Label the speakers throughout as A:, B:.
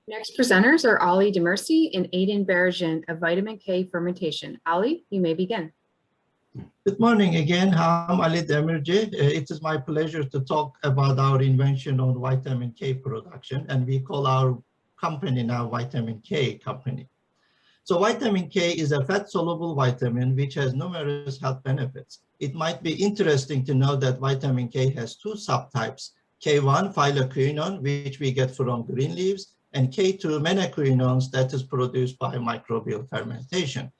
A: Next presenters are Ali Demirci and Aidan Barajan of Vitamin K Fermentation. Ali, you may begin.
B: Good morning again. I'm Ali Demirci. It is my pleasure to talk about our invention on vitamin K production, and we call our company now Vitamin K Company. So vitamin K is a fat-soluble vitamin which has numerous health benefits. It might be interesting to know that vitamin K has two subtypes, K1 phylloquinone, which we get from green leaves, and K2 menaquinones that is produced by microbial fermentation,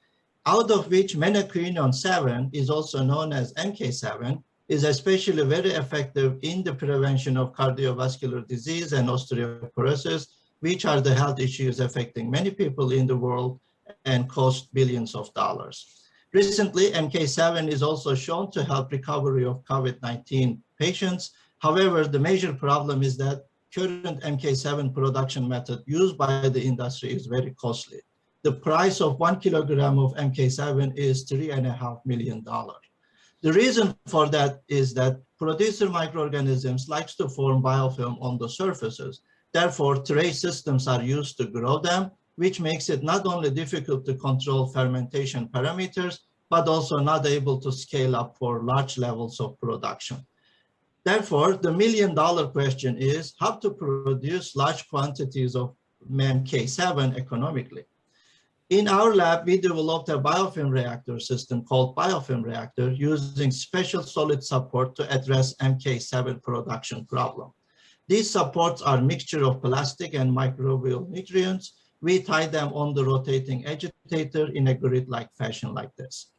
B: out of which menaquinone 7 is also known as MK7, is especially very effective in the prevention of cardiovascular disease and osteoporosis, which are the health issues affecting many people in the world and cost billions of dollars. Recently, MK7 is also shown to help recovery of COVID-19 patients. However, the major problem is that current MK7 production method used by the industry is very costly. The price of 1 kilogram of MK7 is $3.5 million. The reason for that is that producer microorganisms likes to form biofilm on the surfaces. Therefore, tray systems are used to grow them, which makes it not only difficult to control fermentation parameters, but also not able to scale up for large levels of production. Therefore, the million-dollar question is how to produce large quantities of MK7 economically. In our lab, we developed a biofilm reactor system called biofilm reactor using special solid support to address MK7 production problem. These supports are a mixture of plastic and microbial nutrients. We tie them on the rotating agitator in a grid-like fashion like this.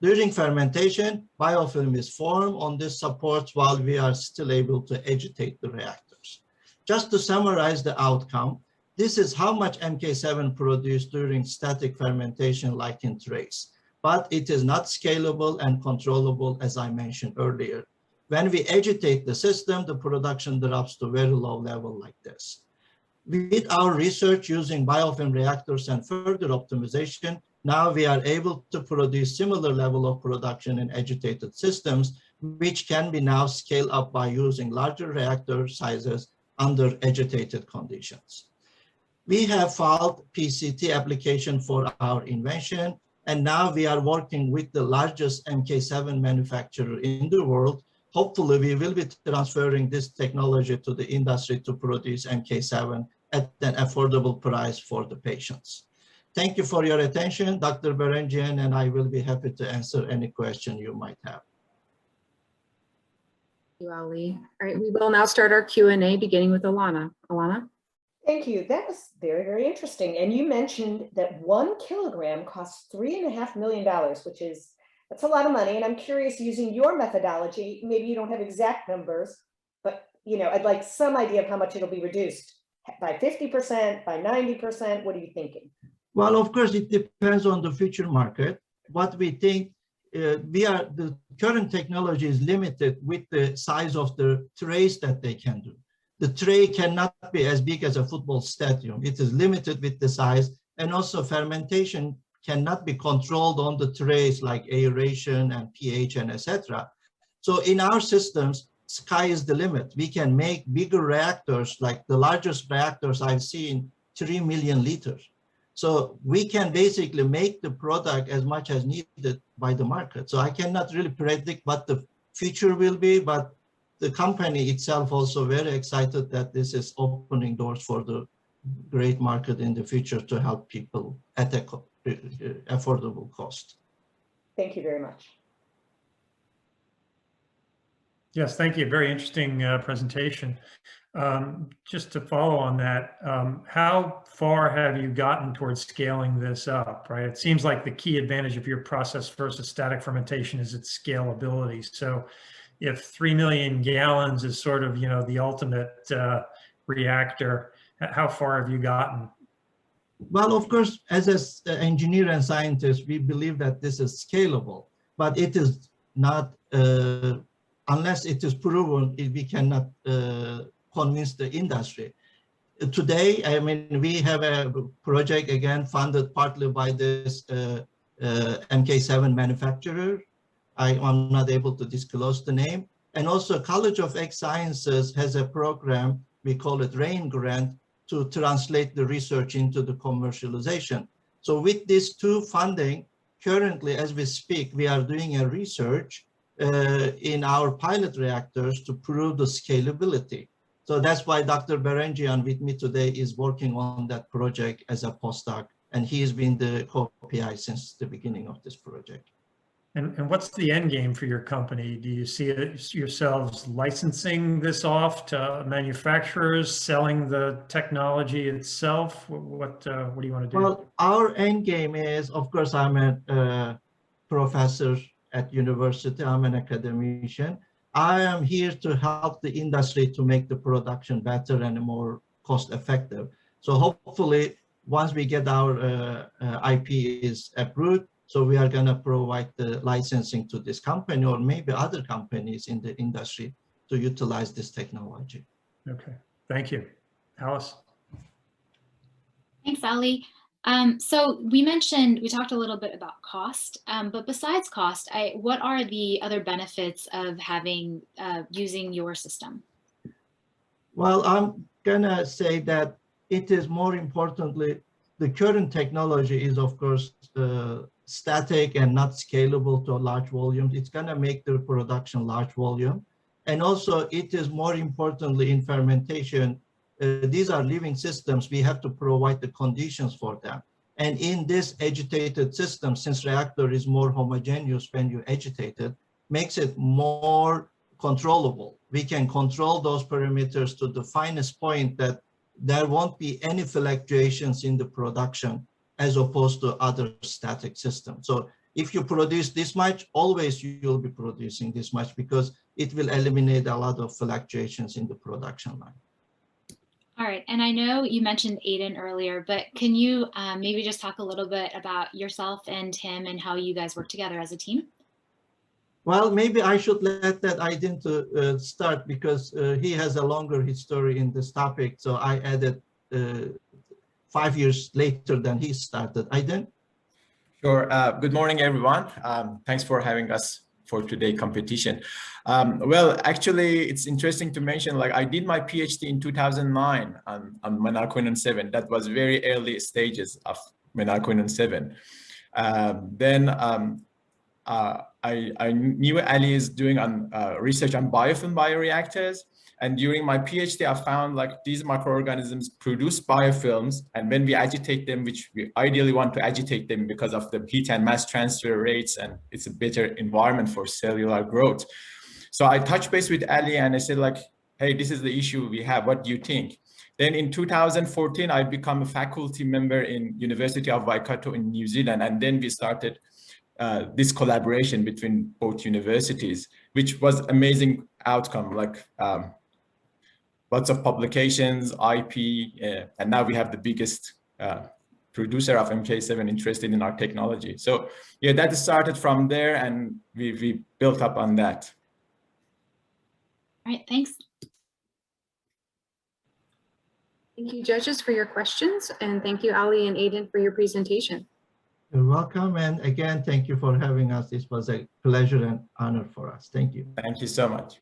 B: During fermentation, biofilm is formed on these supports while we are still able to agitate the reactors. Just to summarize the outcome, this is how much MK7 produced during static fermentation like in trays, but it is not scalable and controllable as I mentioned earlier. When we agitate the system, the production drops to very low level like this. With our research using biofilm reactors and further optimization, now we are able to produce similar level of production in agitated systems, which can be now scaled up by using larger reactor sizes under agitated conditions. We have filed PCT application for our invention, and now we are working with the largest MK7 manufacturer in the world. Hopefully, we will be transferring this technology to the industry to produce MK7 at an affordable price for the patients. Thank you for your attention. Dr. Barajan and I will be happy to answer any question you might have.
A: Thank you, Ali. All right, we will now start our Q&A beginning with Alana. Alana?
C: Thank you. That was very, very interesting. And you mentioned that 1 kilogram costs $3.5 million, that's a lot of money. And I'm curious, using your methodology, maybe you don't have exact numbers, but I'd like some idea of how much it'll be reduced. By 50%, by 90%, what are you thinking?
B: Well, of course, it depends on the future market. What we think, the current technology is limited with the size of the trays that they can do. The tray cannot be as big as a football stadium. It is limited with the size, and also fermentation cannot be controlled on the trays like aeration and pH and etc. So in our systems, sky is the limit. We can make bigger reactors, like the largest reactors I've seen, 3 million liters. So we can basically make the product as much as needed by the market. So I cannot really predict what the future will be, but the company itself also very excited that this is opening doors for the great market in the future to help people at a affordable cost.
C: Thank you very much.
D: Yes, thank you. Very interesting presentation. Just to follow on that, how far have you gotten towards scaling this up, right? It seems like the key advantage of your process versus static fermentation is its scalability. So if 3 million gallons is sort of, the ultimate reactor, how far have you gotten?
B: Well, of course, as an engineer and scientist, we believe that this is scalable, but it is not, unless it is proven, we cannot convince the industry. Today, we have a project, again, funded partly by this MK7 manufacturer. I'm not able to disclose the name. And also College of Ag Sciences has a program, we call it RAIN grant, to translate the research into the commercialization. So with these two funding, currently, as we speak, we are doing a research in our pilot reactors to prove the scalability. So that's why Dr. Berengian with me today is working on that project as a postdoc, and he has been the co-PI since the beginning of this project.
D: And what's the end game for your company? Do you see yourselves licensing this off to manufacturers, selling the technology itself? What do you want to do?
B: Well, our end game is, of course, I'm a professor at university. I'm an academician. I am here to help the industry to make the production better and more cost effective. So hopefully, once we get our IP is approved, so we are going to provide the licensing to this company or maybe other companies in the industry to utilize this technology.
D: Okay, thank you. Alice?
E: Thanks, Ali. So we talked a little bit about cost, but besides cost, what are the other benefits of using your system?
B: Well, I'm gonna say that it is more importantly, the current technology is of course static and not scalable to large volumes. It's gonna make the production large volume. And also it is more importantly in fermentation, these are living systems. We have to provide the conditions for them. And in this agitated system, since reactor is more homogeneous when you agitate it, makes it more controllable. We can control those parameters to the finest point that there won't be any fluctuations in the production as opposed to other static systems. So if you produce this much, always you'll be producing this much because it will eliminate a lot of fluctuations in the production line.
E: All right, and I know you mentioned Aiden earlier, but can you maybe just talk a little bit about yourself and him and how you guys work together as a team?
B: Well, maybe I should let that Aiden to start because he has a longer history in this topic. So I added 5 years later than he started. Aiden?
F: Sure. Good morning, everyone. Thanks for having us for today's competition. Well, actually, it's interesting to mention, like I did my PhD in 2009 on menaquinone 7. That was very early stages of menaquinone 7. Then I knew Ali is doing research on biofilm bioreactors. And during my PhD, I found like these microorganisms produce biofilms. And when we agitate them, which we ideally want to agitate them because of the heat and mass transfer rates, and it's a better environment for cellular growth. So I touched base with Ali and I said like, hey, this is the issue we have. What do you think? Then in 2014, I became a faculty member in University of Waikato in New Zealand. And then we started this collaboration between both universities, which was amazing outcome, like lots of publications, IP, and now we have the biggest producer of MK7 interested in our technology. So yeah, that started from there and we built up on that.
E: All right, thanks.
A: Thank you, judges, for your questions. And thank you, Ali and Aiden, for your presentation.
B: You're welcome. And again, thank you for having us. This was a pleasure and honor for us. Thank you.
F: Thank you so much.